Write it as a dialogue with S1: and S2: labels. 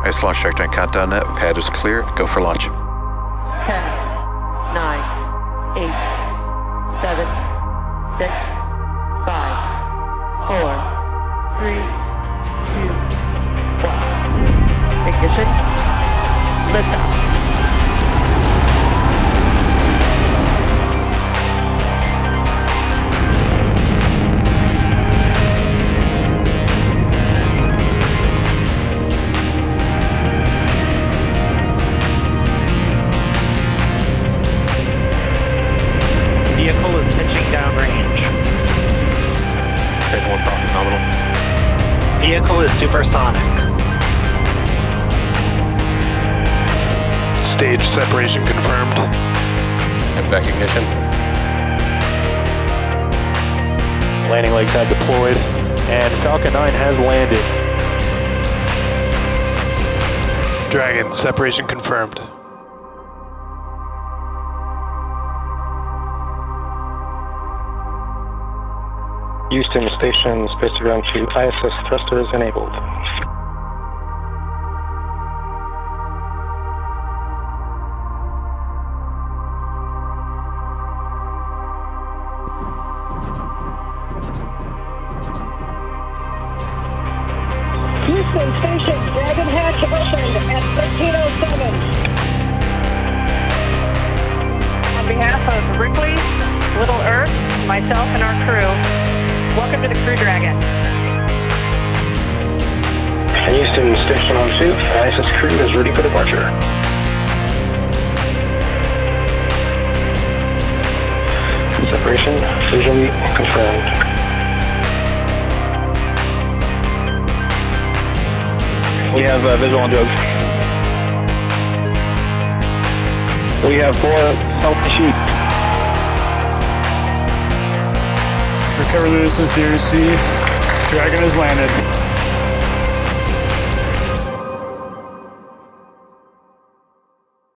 S1: Ice launch trajectory and countdown net. Pad is clear. Go for launch.
S2: 10, 9, 8, 7, 6, 5, 4, 3, 2, 1. Ignition. Liftoff.
S3: Vehicle is pitching downrange.
S4: Head 1 Falcon nominal.
S3: Vehicle is supersonic.
S4: Stage separation confirmed.
S1: MVAC ignition.
S4: Landing legs have deployed, and Falcon 9 has landed. Dragon, separation confirmed.
S5: Houston Station, Spacecraft 2, ISS thrusters enabled.
S6: Houston Station, Dragon hatch opened at 13:07.
S2: On behalf of Ripley, Little Earth, myself, and our crew, welcome to the Crew Dragon.
S5: Houston Station on 2, ISS crew is ready for departure. Separation visually confirmed. We have visual on Doug. We have 4 healthy sheep.
S7: Recover this is DRC. Dragon has landed.